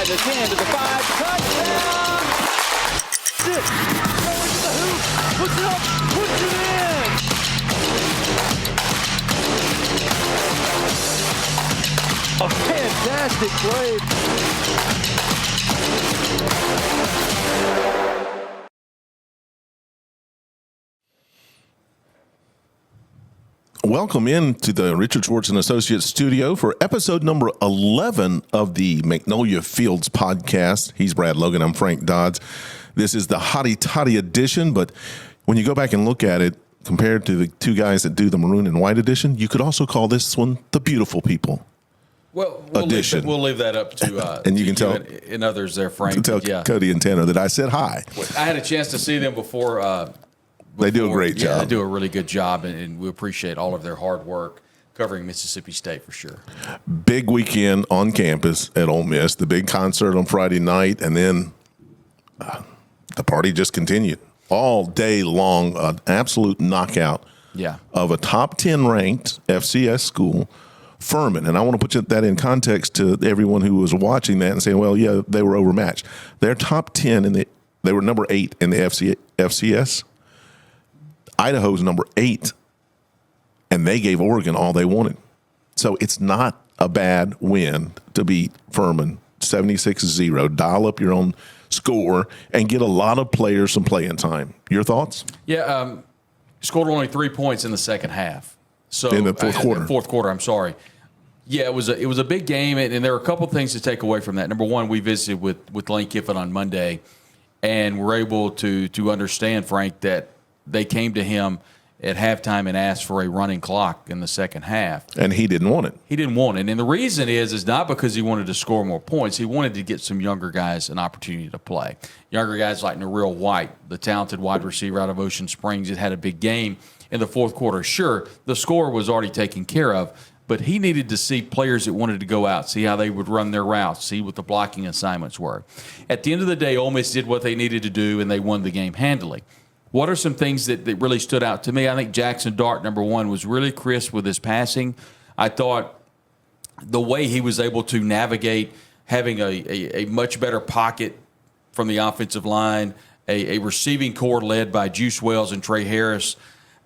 5, the 10 to the 5, touchdown! 6, going to the hoop, puts it up, puts it in! A fantastic play. Welcome in to the Richard Schwartz and Associates studio for episode number 11 of the Magnolia Fields podcast. He's Brad Logan. I'm Frank Dodds. This is the Hottie Toddy edition, but when you go back and look at it, compared to the two guys that do the maroon and white edition, you could also call this one the Beautiful People. We'll leave that up to and you can tell and others there, Frank. Tell Cody and Tanner that I said hi. I had a chance to see them before. They do a great job. They do a really good job, and we appreciate all of their hard work covering Mississippi State for sure. Big weekend on campus at Ole Miss, the big concert on Friday night, and then the party just continued all day long, an absolute knockout of a top 10 ranked FCS school, Furman. And I want to put that in context to everyone who was watching that and saying, well, yeah, they were overmatched. They're top 10, they were number 8 in the FCS. Idaho's number 8, and they gave Oregon all they wanted. So it's not a bad win to beat Furman 76-0, dial up your own score, and get a lot of players some playing time. Your thoughts? Yeah, scored only 3 points in the second half. So in the fourth quarter. Fourth quarter, I'm sorry. Yeah, it was a big game, and there were a couple things to take away from that. Number one, we visited with Lane Kiffin on Monday, and we're able to understand, Frank, that they came to him at halftime and asked for a running clock in the second half. And he didn't want it. He didn't want it. And the reason is not because he wanted to score more points. He wanted to get some younger guys an opportunity to play. Younger guys like Nareel White, the talented wide receiver out of Ocean Springs, that had a big game in the fourth quarter. Sure, the score was already taken care of, but he needed to see players that wanted to go out, see how they would run their routes, see what the blocking assignments were. At the end of the day, Ole Miss did what they needed to do, and they won the game handily. What are some things that really stood out to me? I think Jaxson Dart, number one, was really crisp with his passing. I thought the way he was able to navigate having a much better pocket from the offensive line, a receiving core led by Juice Wells and Trey Harris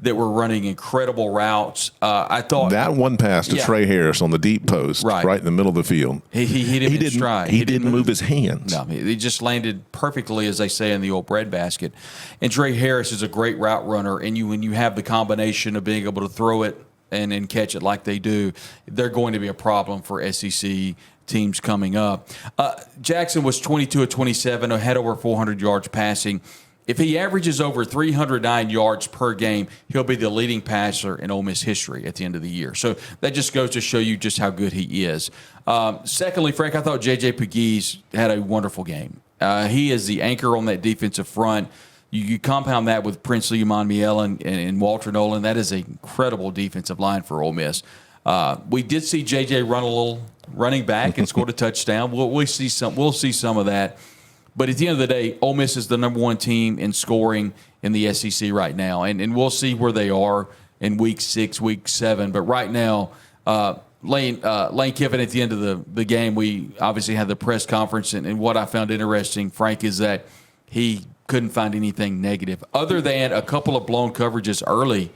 that were running incredible routes. I thought that one pass to Trey Harris on the deep post, right in the middle of the field. He didn't stride. He didn't move his hands. No, he just landed perfectly, as they say in the old breadbasket. And Trey Harris is a great route runner, and when you have the combination of being able to throw it and catch it like they do, they're going to be a problem for SEC teams coming up. Jaxson was 22 of 27, had over 400 yards passing. If he averages over 309 yards per game, he'll be the leading passer in Ole Miss history at the end of the year. So that just goes to show you just how good he is. Secondly, Frank, I thought JJ Pugh had a wonderful game. He is the anchor on that defensive front. You compound that with Princely Umanmiele and Walter Nolan. That is an incredible defensive line for Ole Miss. We did see JJ run a little running back and scored a touchdown. We'll see some of that. But at the end of the day, Ole Miss is the number one team in scoring in the SEC right now. And we'll see where they are in week 6, week 7. But right now, Lane Kiffin at the end of the game, we obviously had the press conference. And what I found interesting, Frank, is that he couldn't find anything negative. Other than a couple of blown coverages early,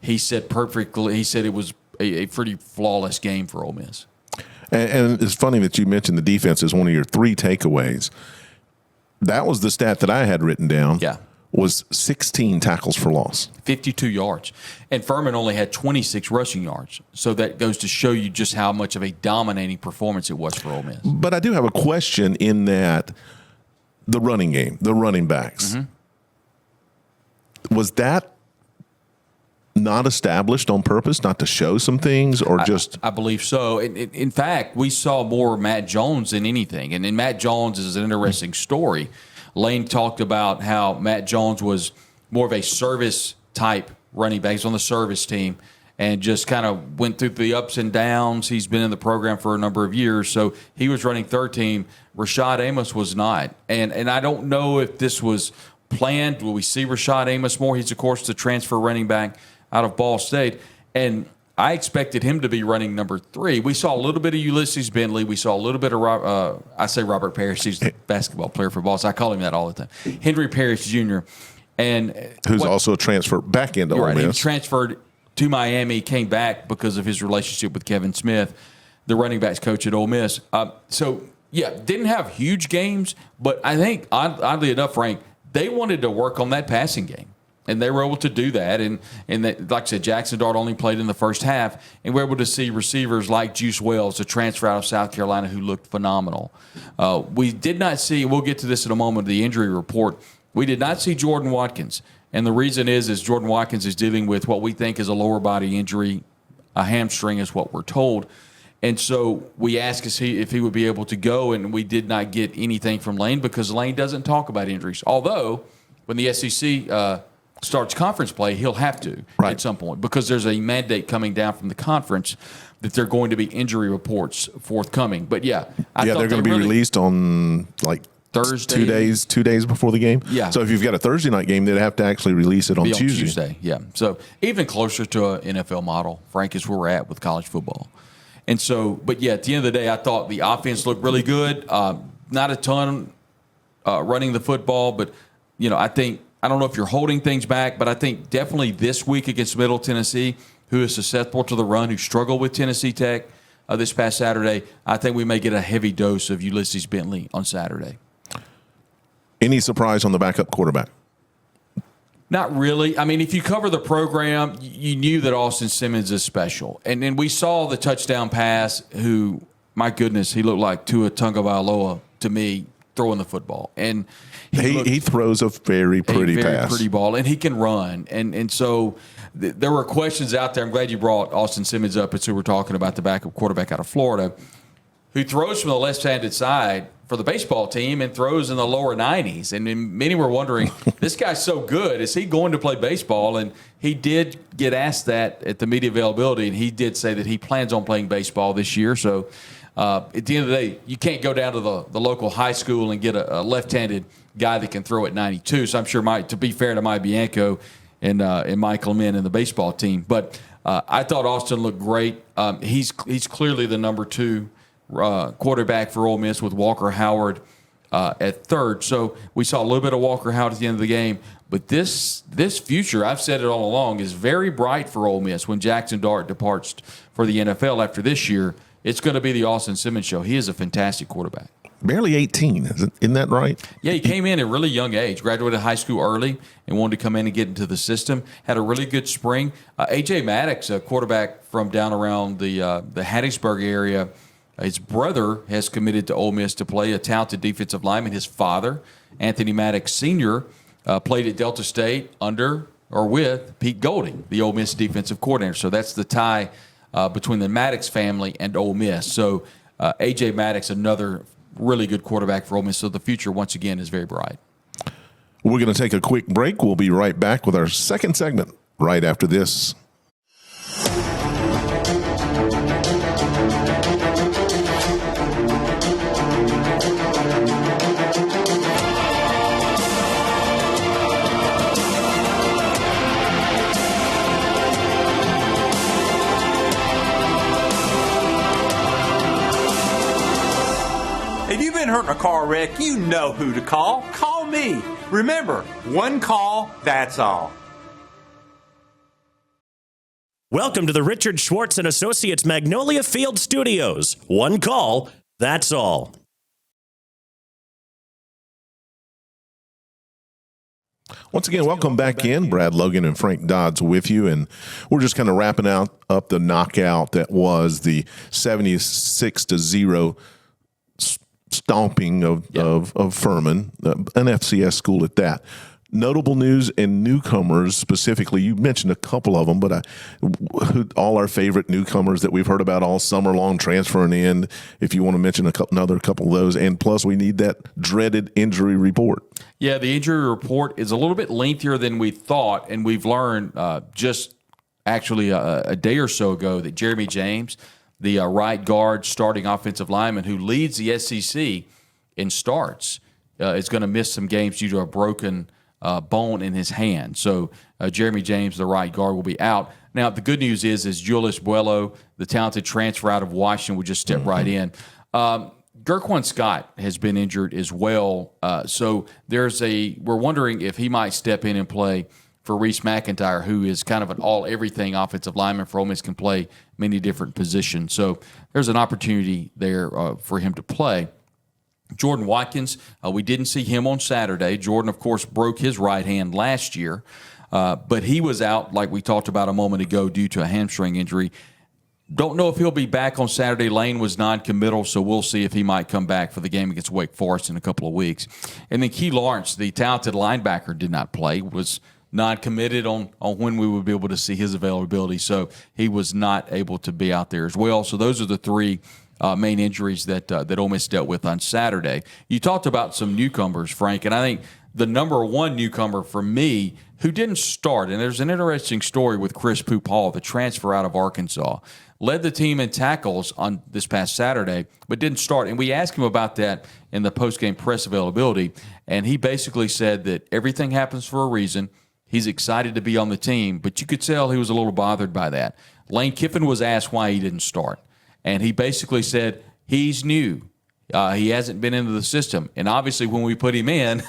he said it was a pretty flawless game for Ole Miss. And it's funny that you mentioned the defense as one of your 3 takeaways. That was the stat that I had written down. Yeah. Was 16 tackles for loss. 52 yards. And Furman only had 26 rushing yards. So that goes to show you just how much of a dominating performance it was for Ole Miss. But I do have a question in that the running game, the running backs. Mm-hmm. Was that not established on purpose, not to show some things, or just? I believe so. In fact, we saw more Matt Jones than anything. And Matt Jones is an interesting story. Lane talked about how Matt Jones was more of a service-type running back. He's on the service team and just kind of went through the ups and downs. He's been in the program for a number of years, so he was running third team. Rashad Amos was not. And I don't know if this was planned. Will we see Rashad Amos more? He's, of course, the transfer running back out of Ball State. And I expected him to be running number 3. We saw a little bit of Ulysses Bentley. We saw a little bit of I say Robert Parrish. He's the basketball player for Boston. I call him that all the time. Henry Parrish Jr. and who's also a transfer back into Ole Miss. He transferred to Miami, came back because of his relationship with Kevin Smith, the running backs coach at Ole Miss. Didn't have huge games, but I think, oddly enough, Frank, they wanted to work on that passing game. And they were able to do that. And like I said, Jaxson Dart only played in the first half. And we were able to see receivers like Juice Wells, a transfer out of South Carolina, who looked phenomenal. We did not see, we'll get to this in a moment, the injury report. We did not see Jordan Watkins. And the reason is Jordan Watkins is dealing with what we think is a lower body injury. A hamstring is what we're told. And so we asked if he would be able to go, and we did not get anything from Lane because Lane doesn't talk about injuries. Although, when the SEC starts conference play, he'll have to at some point because there's a mandate coming down from the conference that there are going to be injury reports forthcoming. But they're going to be released on Thursday, 2 days before the game. Yeah. So if you've got a Thursday night game, they'd have to actually release it on Tuesday. Yeah. So even closer to an NFL model, Frank, is where we're at with college football. And so, at the end of the day, I thought the offense looked really good. Not a ton running the football, but I don't know if you're holding things back, but I think definitely this week against Middle Tennessee, who is susceptible to the run, who struggled with Tennessee Tech this past Saturday, I think we may get a heavy dose of Ulysses Bentley on Saturday. Any surprise on the backup quarterback? Not really. I mean, if you cover the program, you knew that Austin Simmons is special. And then we saw the touchdown pass, who, my goodness, he looked like Tua Tagovailoa to me throwing the football. And he throws a very pretty pass. Pretty ball, and he can run. And so there were questions out there. I'm glad you brought Austin Simmons up. It's who we're talking about, the backup quarterback out of Florida, who throws from the left-handed side for the baseball team and throws in the lower 90s. And many were wondering, this guy's so good, is he going to play baseball? And he did get asked that at the media availability, and he did say that he plans on playing baseball this year. So at the end of the day, you can't go down to the local high school and get a left-handed guy that can throw at 92. So I'm sure, to be fair to Mike Bianco and Michael Min and the baseball team. But I thought Austin looked great. He's clearly the number 2 quarterback for Ole Miss with Walker Howard at third. So we saw a little bit of Walker Howard at the end of the game. But this future, I've said it all along, is very bright for Ole Miss when Jaxson Dart departs for the NFL after this year. It's going to be the Austin Simmons show. He is a fantastic quarterback. Barely 18, isn't that right? Yeah, he came in at a really young age, graduated high school early, and wanted to come in and get into the system. Had a really good spring. A.J. Maddox, a quarterback from down around the Hattiesburg area, his brother has committed to Ole Miss to play, a talented defensive lineman. His father, Anthony Maddox Sr., played at Delta State under or with Pete Golding, the Ole Miss defensive coordinator. So that's the tie between the Maddox family and Ole Miss. So A.J. Maddox, another really good quarterback for Ole Miss. So the future, once again, is very bright. We're going to take a quick break. We'll be right back with our second segment right after this. If you've been hurt in a car wreck, you know who to call. Call me. Remember, one call, that's all. Welcome to the Richard Schwartz and Associates Magnolia Field Studios. One call, that's all. Once again, welcome back in. Brad Logan and Frank Dodds with you, and we're just kind of wrapping up the knockout that was the 76-0 stomping of Furman, an FCS school at that. Notable news and newcomers specifically. You mentioned a couple of them, but all our favorite newcomers that we've heard about all summer long transferring in. If you want to mention another couple of those, and plus we need that dreaded injury report. Yeah, the injury report is a little bit lengthier than we thought, and we've learned just actually a day or so ago that Jeremy James, the right guard starting offensive lineman who leads the SEC in starts, is going to miss some games due to a broken bone in his hand. So Jeremy James, the right guard, will be out. Now, the good news is Julius Buello, the talented transfer out of Washington, would just step right in. Gerquan Scott has been injured as well, so we're wondering if he might step in and play for Reese McIntyre, who is kind of an all-everything offensive lineman for Ole Miss, can play many different positions. So there's an opportunity there for him to play. Jordan Watkins, we didn't see him on Saturday. Jordan, of course, broke his right hand last year, but he was out, like we talked about a moment ago, due to a hamstring injury. Don't know if he'll be back on Saturday. Lane was non-committal, so we'll see if he might come back for the game against Wake Forest in a couple of weeks. And then Key Lawrence, the talented linebacker, did not play, was non-committed on when we would be able to see his availability, so he was not able to be out there as well. So those are the three main injuries that Ole Miss dealt with on Saturday. You talked about some newcomers, Frank, and I think the number one newcomer for me who didn't start, and there's an interesting story with Chris Pupal, the transfer out of Arkansas, led the team in tackles on this past Saturday, but didn't start. And we asked him about that in the post-game press availability, and he basically said that everything happens for a reason. He's excited to be on the team, but you could tell he was a little bothered by that. Lane Kiffin was asked why he didn't start, and he basically said he's new. He hasn't been into the system, and obviously when we put him in,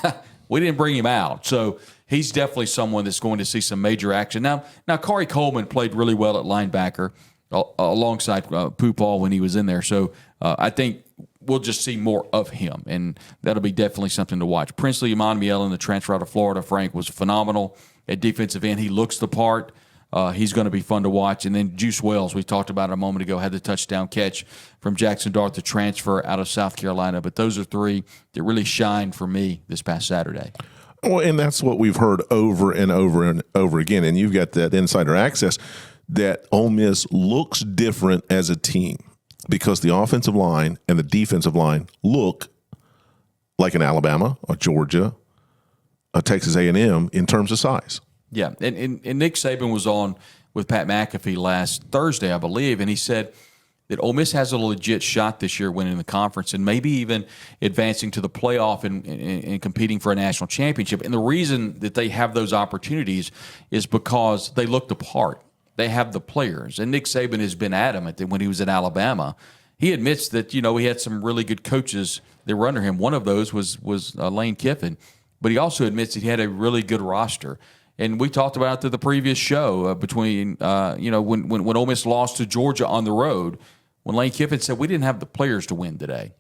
we didn't bring him out. So he's definitely someone that's going to see some major action. Now Corey Coleman played really well at linebacker alongside Pupal when he was in there. So I think we'll just see more of him, and that'll be definitely something to watch. Princely Emmanuel, the transfer out of Florida, Frank, was phenomenal at defensive end. He looks the part. He's going to be fun to watch. And then Juice Wells, we talked about it a moment ago, had the touchdown catch from Jaxson Dart, the transfer out of South Carolina. But those are three that really shined for me this past Saturday. Well, and that's what we've heard over and over and over again. And you've got that insider access that Ole Miss looks different as a team because the offensive line and the defensive line look like an Alabama, a Georgia, a Texas A&M in terms of size. Yeah, and Nick Saban was on with Pat McAfee last Thursday, I believe, and he said that Ole Miss has a legit shot this year winning the conference and maybe even advancing to the playoff and competing for a national championship. And the reason that they have those opportunities is because they look the part. They have the players. And Nick Saban has been adamant that when he was at Alabama, he admits that, he had some really good coaches that were under him. One of those was Lane Kiffin. But he also admits that he had a really good roster. And we talked about it through the previous show when Ole Miss lost to Georgia on the road, when Lane Kiffin said, we didn't have the players to win today.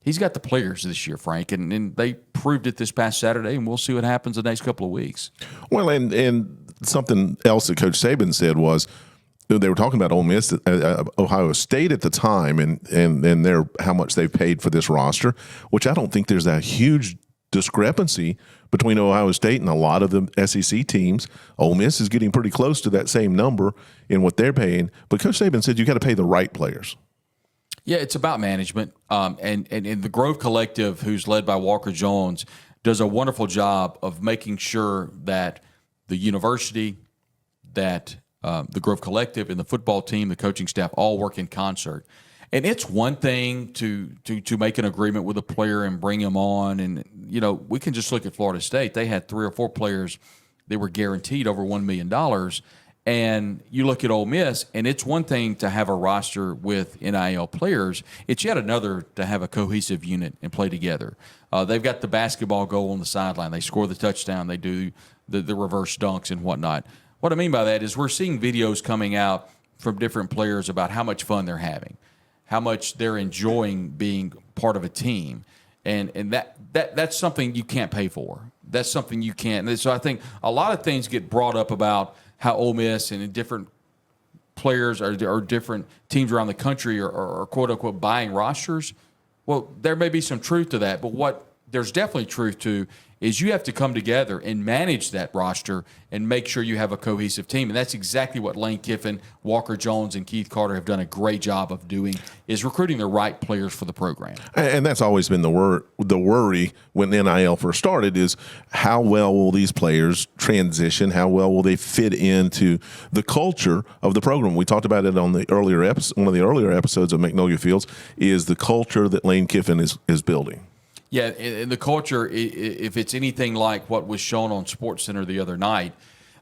He's got the players this year, Frank, and they proved it this past Saturday, and we'll see what happens the next couple of weeks. Well, and something else that Coach Saban said was they were talking about Ole Miss, Ohio State at the time, and their how much they've paid for this roster, which I don't think there's that huge discrepancy between Ohio State and a lot of the SEC teams. Ole Miss is getting pretty close to that same number in what they're paying, but Coach Saban said you got to pay the right players. Yeah, it's about management, and the Grove Collective, who's led by Walker Jones, does a wonderful job of making sure that the university, that the Grove Collective, and the football team, the coaching staff, all work in concert. And it's one thing to make an agreement with a player and bring him on, and we can just look at Florida State. They had 3 or 4 players that were guaranteed over $1 million. And you look at Ole Miss, and it's one thing to have a roster with NIL players. It's yet another to have a cohesive unit and play together. They've got the basketball goal on the sideline. They score the touchdown. They do the reverse dunks and whatnot. What I mean by that is we're seeing videos coming out from different players about how much fun they're having, how much they're enjoying being part of a team. And that's something you can't pay for. That's something you can't. And so I think a lot of things get brought up about how Ole Miss and different players or different teams around the country are quote-unquote buying rosters. Well, there may be some truth to that, but what there's definitely truth to is you have to come together and manage that roster and make sure you have a cohesive team. And that's exactly what Lane Kiffin, Walker Jones, and Keith Carter have done a great job of doing, is recruiting the right players for the program. And that's always been the worry when NIL first started is how well will these players transition? How well will they fit into the culture of the program? We talked about it on the earlier episode. One of the earlier episodes of Magnolia Fields is the culture that Lane Kiffin is building. Yeah, and the culture, if it's anything like what was shown on SportsCenter the other night,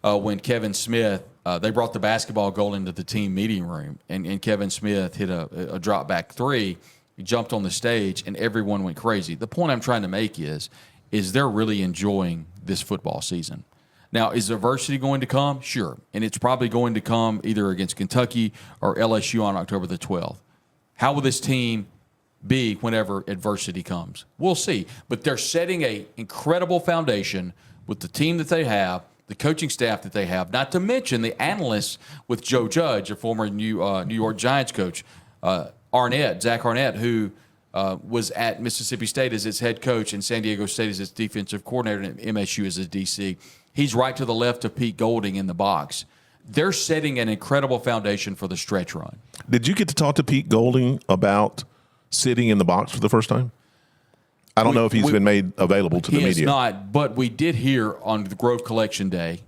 when Kevin Smith they brought the basketball goal into the team meeting room, and Kevin Smith hit a drop back three. He jumped on the stage, and everyone went crazy. The point I'm trying to make is they're really enjoying this football season. Now, is adversity going to come? Sure. And it's probably going to come either against Kentucky or LSU on October the 12th. How will this team be whenever adversity comes? We'll see. But they're setting an incredible foundation with the team that they have, the coaching staff that they have, not to mention the analysts with Joe Judge, a former New York Giants coach, Zach Arnett, who was at Mississippi State as its head coach and San Diego State as its defensive coordinator and MSU as its DC. He's right to the left of Pete Golding in the box. They're setting an incredible foundation for the stretch run. Did you get to talk to Pete Golding about sitting in the box for the first time? I don't know if he's been made available to the media. He has not, but we did hear on the Grove Collection Day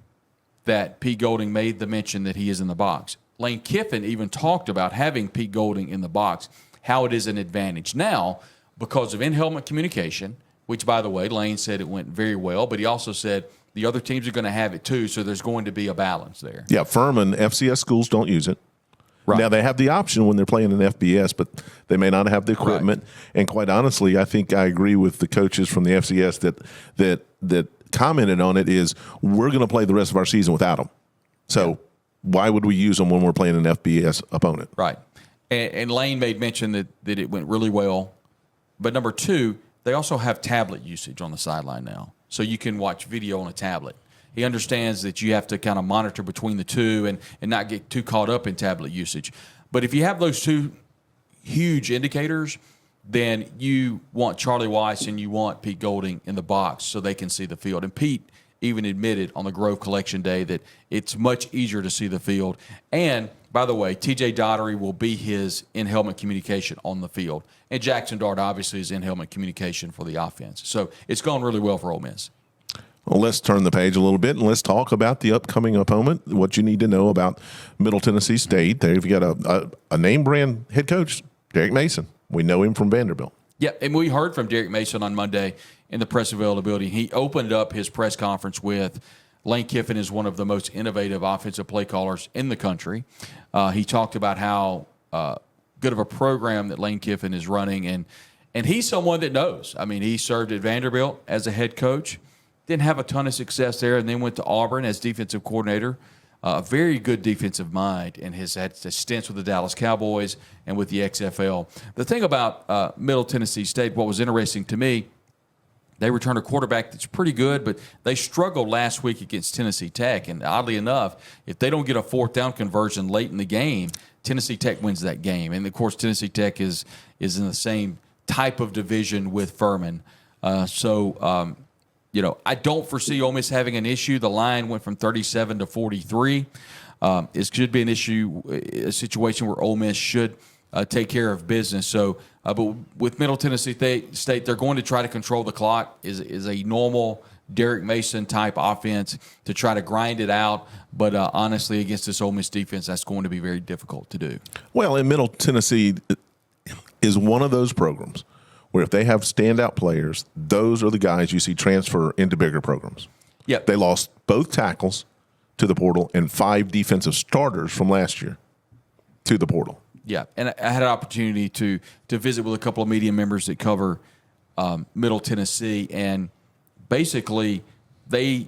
that Pete Golding made the mention that he is in the box. Lane Kiffin even talked about having Pete Golding in the box, how it is an advantage. Now, because of in-helmet communication, which, by the way, Lane said it went very well, but he also said the other teams are going to have it too, so there's going to be a balance there. Yeah, Furman, FCS schools don't use it. Right. Now, they have the option when they're playing in FBS, but they may not have the equipment. Right. And quite honestly, I think I agree with the coaches from the FCS that commented on it is we're going to play the rest of our season without them. So why would we use them when we're playing an FBS opponent? Right. And Lane made mention that it went really well. But number two, they also have tablet usage on the sideline now. So you can watch video on a tablet. He understands that you have to kind of monitor between the two and not get too caught up in tablet usage. But if you have those two huge indicators, then you want Charlie Weiss and you want Pete Golding in the box so they can see the field. And Pete even admitted on the Grove Collection Day that it's much easier to see the field. And, by the way, TJ Daugherty will be his in-helmet communication on the field. And Jaxson Dart, obviously, is in-helmet communication for the offense. So it's gone really well for Ole Miss. Well, let's turn the page a little bit and let's talk about the upcoming opponent, what you need to know about Middle Tennessee State. They've got a name brand head coach, Derek Mason. We know him from Vanderbilt. Yeah, and we heard from Derek Mason on Monday in the press availability. He opened up his press conference with Lane Kiffin is one of the most innovative offensive play callers in the country. He talked about how good of a program that Lane Kiffin is running, and he's someone that knows. I mean, he served at Vanderbilt as a head coach. Didn't have a ton of success there, and then went to Auburn as defensive coordinator. A very good defensive mind, and has had stints with the Dallas Cowboys and with the XFL. The thing about Middle Tennessee State, what was interesting to me, they returned a quarterback that's pretty good, but they struggled last week against Tennessee Tech. And oddly enough, if they don't get a fourth down conversion late in the game, Tennessee Tech wins that game. And, of course, Tennessee Tech is in the same type of division with Furman. I don't foresee Ole Miss having an issue. The line went from 37 to 43. It should be an issue, a situation where Ole Miss should take care of business. So, but with Middle Tennessee State, they're going to try to control the clock. Is a normal Derek Mason type offense to try to grind it out. But honestly, against this Ole Miss defense, that's going to be very difficult to do. Well, in Middle Tennessee is one of those programs where if they have standout players, those are the guys you see transfer into bigger programs. Yep. They lost both tackles to the portal and 5 defensive starters from last year to the portal. Yeah, and I had an opportunity to visit with a couple of media members that cover Middle Tennessee, and basically they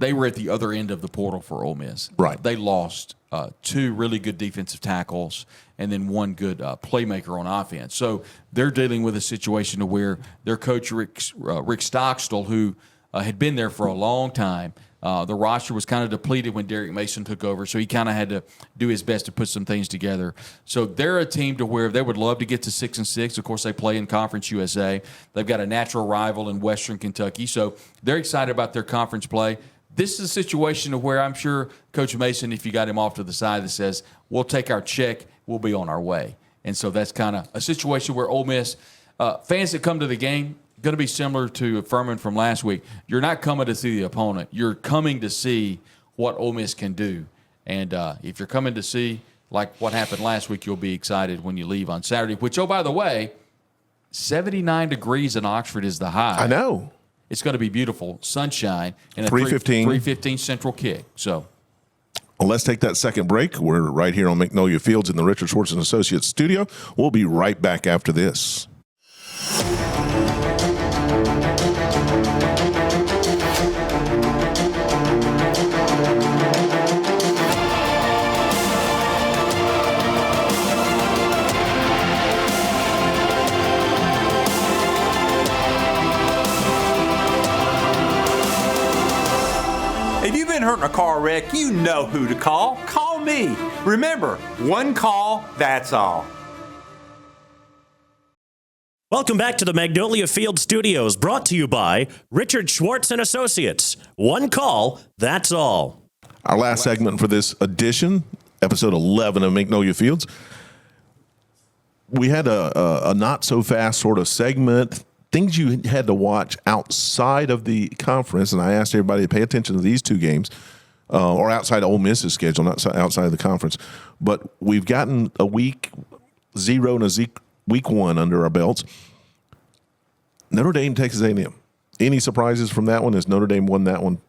were at the other end of the portal for Ole Miss. Right. They lost 2 really good defensive tackles and then 1 good playmaker on offense. So they're dealing with a situation where their coach, Rick Stockstill, who had been there for a long time, the roster was kind of depleted when Derek Mason took over, so he kind of had to do his best to put some things together. So they're a team to where they would love to get to 6-6. Of course, they play in Conference USA. They've got a natural rival in Western Kentucky, so they're excited about their conference play. This is a situation where I'm sure Coach Mason, if you got him off to the side, that says, we'll take our check, we'll be on our way. And so that's kind of a situation where Ole Miss, fans that come to the game, going to be similar to Furman from last week. You're not coming to see the opponent. You're coming to see what Ole Miss can do. And if you're coming to see, like what happened last week, you'll be excited when you leave on Saturday, which, oh, by the way, 79 degrees in Oxford is the high. I know. It's going to be beautiful, sunshine, and a 3:15 3:15 central kick. So Well, let's take that second break. We're right here on Magnolia Fields in the Richard Schwartz and Associates studio. We'll be right back after this. If you've been hurt in a car wreck, you know who to call. Call me. Remember, one call, that's all. Welcome back to the Magnolia Field Studios, brought to you by Richard Schwartz and Associates. One call, that's all. Our last segment for this edition, episode 11 of Magnolia Fields. We had a not-so-fast sort of segment, things you had to watch outside of the conference, and I asked everybody to pay attention to these two games, or outside of Ole Miss's schedule, not outside of the conference. But we've gotten a week 0 and a week 1 under our belts. Notre Dame, Texas A&M. Any surprises from that one? Has Notre Dame won that one?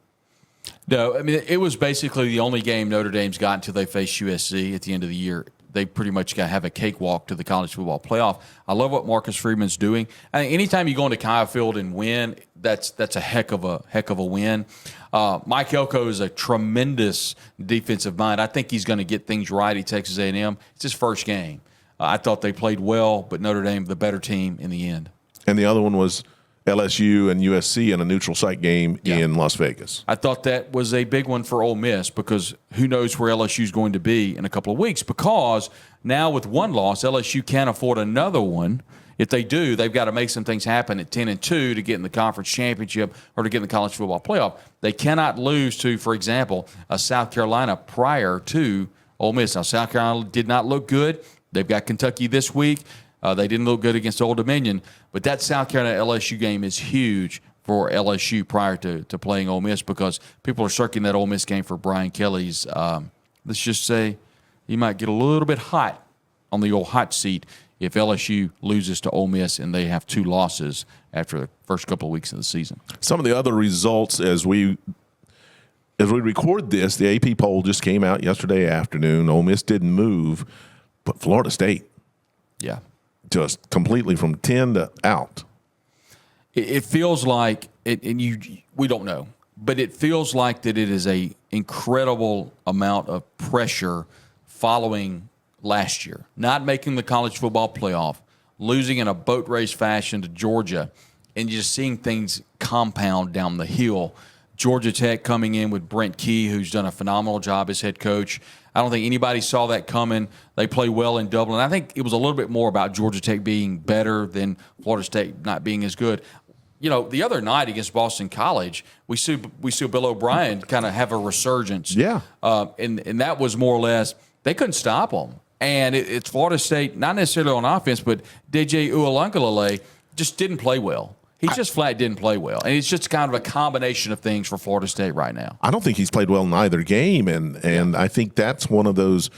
No, I mean, it was basically the only game Notre Dame's got until they face USC at the end of the year. They pretty much got to have a cakewalk to the college football playoff. I love what Marcus Freeman's doing. I think anytime you go into Kyle Field and win, that's a heck of a win. Mike Elko is a tremendous defensive mind. I think he's going to get things right at Texas A&M. It's his first game. I thought they played well, but Notre Dame the better team in the end. And the other one was LSU and USC in a neutral site game in Las Vegas. I thought that was a big one for Ole Miss because who knows where LSU is going to be in a couple of weeks, because now with one loss, LSU can't afford another one. If they do, they've got to make some things happen at 10-2 to get in the conference championship or to get in the college football playoff. They cannot lose to, for example, a South Carolina prior to Ole Miss. Now, South Carolina did not look good. They've got Kentucky this week. They didn't look good against Old Dominion, but that South Carolina LSU game is huge for LSU prior to playing Ole Miss, because people are circling that Ole Miss game for Brian Kelly's. Let's just say he might get a little bit hot on the old hot seat if LSU loses to Ole Miss and they have 2 losses after the first couple of weeks of the season. Some of the other results as we record this, the AP poll just came out yesterday afternoon. Ole Miss didn't move, but Florida State. Yeah. Just completely from 10 to out. It feels like it, and we don't know, but it feels like that it is a incredible amount of pressure following last year, not making the college football playoff, losing in a boat race fashion to Georgia, and just seeing things compound down the hill. Georgia Tech coming in with Brent Key, who's done a phenomenal job as head coach. I don't think anybody saw that coming. They play well in Dublin. I think it was a little bit more about Georgia Tech being better than Florida State not being as good. You know, the other night against Boston College, we saw Bill O'Brien kind of have a resurgence. Yeah. And that was more or less, they couldn't stop them. And it's Florida State, not necessarily on offense, but DJ Uiagalelei just didn't play well. He just flat didn't play well. And it's just kind of a combination of things for Florida State right now. I don't think he's played well in either game, and I think that's one of those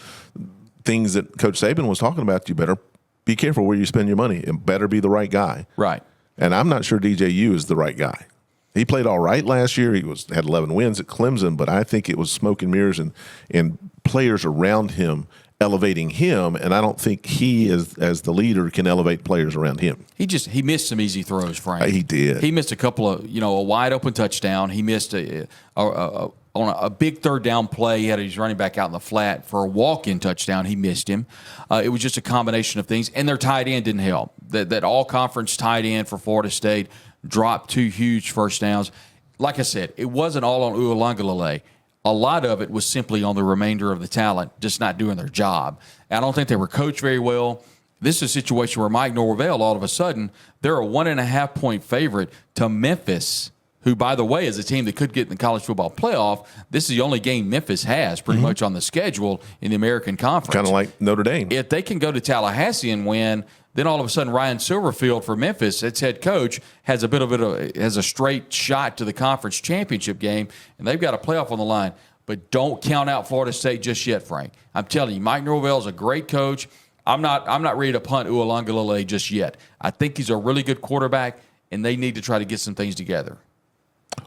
things that Coach Saban was talking about. You better be careful where you spend your money. It better be the right guy. Right. And I'm not sure DJU is the right guy. He played all right last year. He had 11 wins at Clemson, but I think it was smoke and mirrors and players around him elevating him, and I don't think he, as the leader, can elevate players around him. He missed some easy throws, Frank. He did. He missed a couple of, a wide open touchdown. He missed on a big third down play. He had his running back out in the flat for a walk-in touchdown. He missed him. It was just a combination of things, and their tight end didn't help. That all-conference tight end for Florida State dropped 2 huge first downs. Like I said, it wasn't all on Uiagalelei. A lot of it was simply on the remainder of the talent just not doing their job. I don't think they were coached very well. This is a situation where Mike Norvell, all of a sudden, they're a 1.5-point favorite to Memphis, who, by the way, is a team that could get in the college football playoff. This is the only game Memphis has pretty much on the schedule in the American Conference. Kind of like Notre Dame. If they can go to Tallahassee and win, then all of a sudden Ryan Silverfield for Memphis, its head coach, has a straight shot to the conference championship game, and they've got a playoff on the line. But don't count out Florida State just yet, Frank. I'm telling you, Mike Norvell is a great coach. I'm not ready to punt Uiagalelei just yet. I think he's a really good quarterback, and they need to try to get some things together.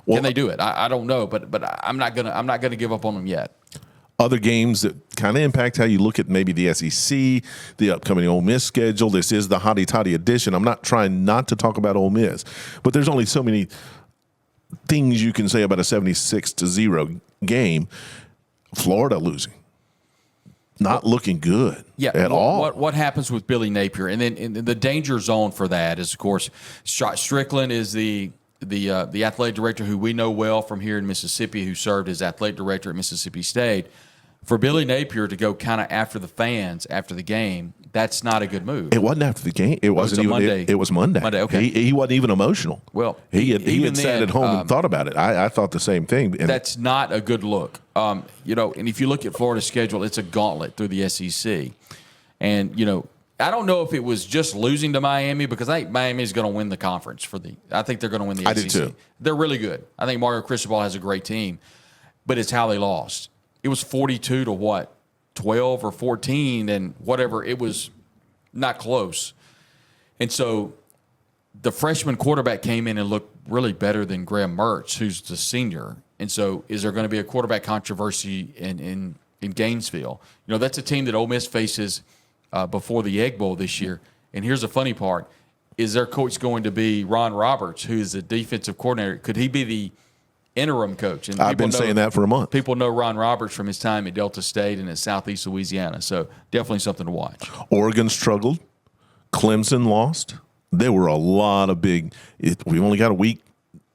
Can they do it? I don't know, but I'm not gonna give up on them yet. other games that kind of impact how you look at maybe the SEC, the upcoming Ole Miss schedule. This is the hotty toddy edition. I'm not trying not to talk about Ole Miss, but there's only so many things you can say about a 76-0 game. Florida losing, not looking good at all. What happens with Billy Napier? And then in the danger zone for that is, of course, Strickland is the athletic director who we know well from here in Mississippi, who served as athletic director at Mississippi State. For Billy Napier to go kind of after the fans after the game, that's not a good move. It wasn't after the game. It wasn't even Monday. It was Monday. Okay. He wasn't even emotional. Well, he had sat at home and thought about it. I thought the same thing. And that's not a good look. And if you look at Florida's schedule, it's a gauntlet through the SEC. And I don't know if it was just losing to Miami, because I think Miami is going to win the conference I think they're going to win the SEC. I do too. They're really good. I think Mario Cristobal has a great team, but it's how they lost. It was 42 to what? 12 or 14 and whatever. It was not close. And so the freshman quarterback came in and looked really better than Graham Mertz, who's the senior. And so is there going to be a quarterback controversy in Gainesville? That's a team that Ole Miss faces before the Egg Bowl this year. And here's the funny part. Is their coach going to be Ron Roberts, who is the defensive coordinator? Could he be the interim coach? And I've been saying that for a month. People know Ron Roberts from his time at Delta State and at Southeast Louisiana. So definitely something to watch. Oregon struggled. Clemson lost. There were a lot of we only got a week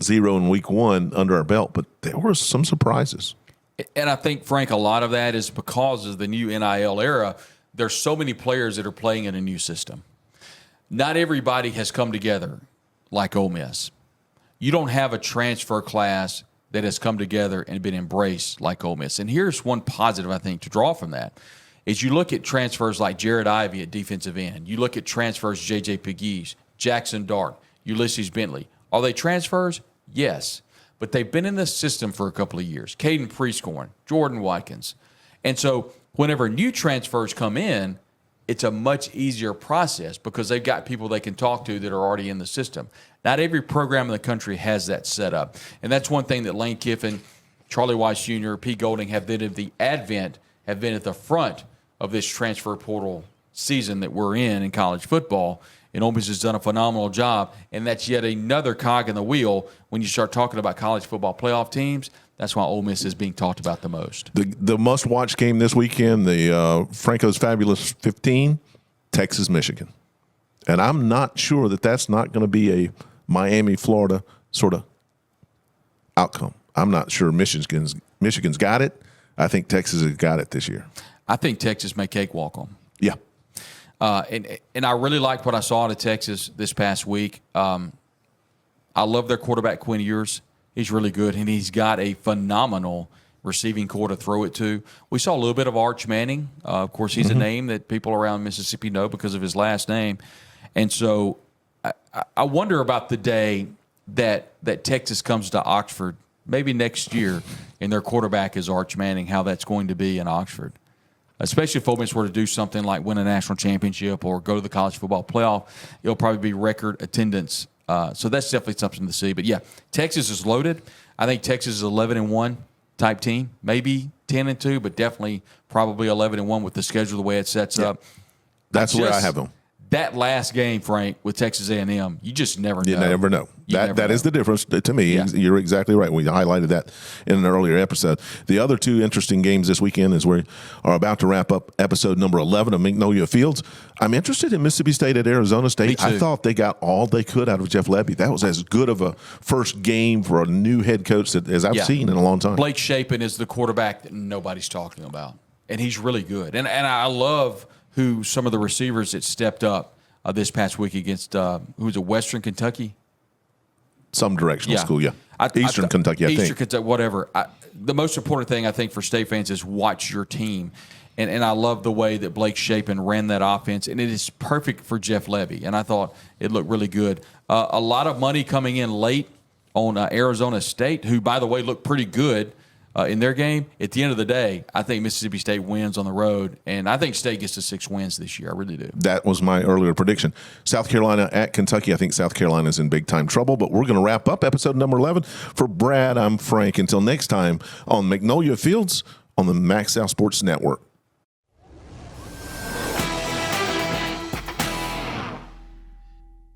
0 and week 1 under our belt, but there were some surprises. And I think, Frank, a lot of that is because of the new NIL era. There's so many players that are playing in a new system. Not everybody has come together like Ole Miss. You don't have a transfer class that has come together and been embraced like Ole Miss. And here's one positive, I think, to draw from that, is you look at transfers like Jared Ivey at defensive end. You look at transfers JJ Pugh, Jaxson Dart, Ulysses Bentley. Are they transfers? Yes. But they've been in the system for a couple of years. Caden Prescorn, Jordan Watkins. And so whenever new transfers come in, it's a much easier process because they've got people they can talk to that are already in the system. Not every program in the country has that set up. And that's one thing that Lane Kiffin, Charlie Weiss Jr., P. Golding have been at the front of this transfer portal season that we're in college football. And Ole Miss has done a phenomenal job. And that's yet another cog in the wheel when you start talking about college football playoff teams. That's why Ole Miss is being talked about the most. The must-watch game this weekend, the Franco's Fabulous 15, Texas-Michigan. And I'm not sure that that's not going to be a Miami-Florida sort of outcome. I'm not sure Michigan's got it. I think Texas has got it this year. I think Texas may cakewalk them. Yeah. And I really liked what I saw out of Texas this past week. I love their quarterback, Quinn Ewers. He's really good, and he's got a phenomenal receiving core to throw it to. We saw a little bit of Arch Manning. Of course, he's a name that people around Mississippi know because of his last name. And so I wonder about the day that Texas comes to Oxford, maybe next year, and their quarterback is Arch Manning, how that's going to be in Oxford. Especially if Ole Miss were to do something like win a national championship or go to the college football playoff, it'll probably be record attendance. So that's definitely something to see. But, yeah, Texas is loaded. I think Texas is 11-1 type team, maybe 10-2, but definitely probably 11-1 with the schedule the way it sets up. That's where I have them. That last game, Frank, with Texas A&M, you just never know. You never know. That is the difference to me. Yeah. You're exactly right. We highlighted that in an earlier episode. The other two interesting games this weekend is we are about to wrap up episode number 11 of Magnolia Fields. I'm interested in Mississippi State at Arizona State. I thought they got all they could out of Jeff Lebby. That was as good of a first game for a new head coach as I've seen in a long time. Blake Shapen is the quarterback that nobody's talking about, and he's really good. And I love who some of the receivers that stepped up this past week against who's it, Western Kentucky? Some directional school, yeah. Eastern Kentucky, I think. Eastern Kentucky, whatever. The most important thing, I think, for State fans is watch your team. And I love the way that Blake Shapen ran that offense, and it is perfect for Jeff Lebby. And I thought it looked really good. A lot of money coming in late on Arizona State, who, by the way, looked pretty good in their game. At the end of the day, I think Mississippi State wins on the road, and I think State gets to 6 wins this year. I really do. That was my earlier prediction. South Carolina at Kentucky. I think South Carolina is in big-time trouble, but we're going to wrap up episode number 11. For Brad, I'm Frank. Until next time on Magnolia Fields on the Max South Sports Network.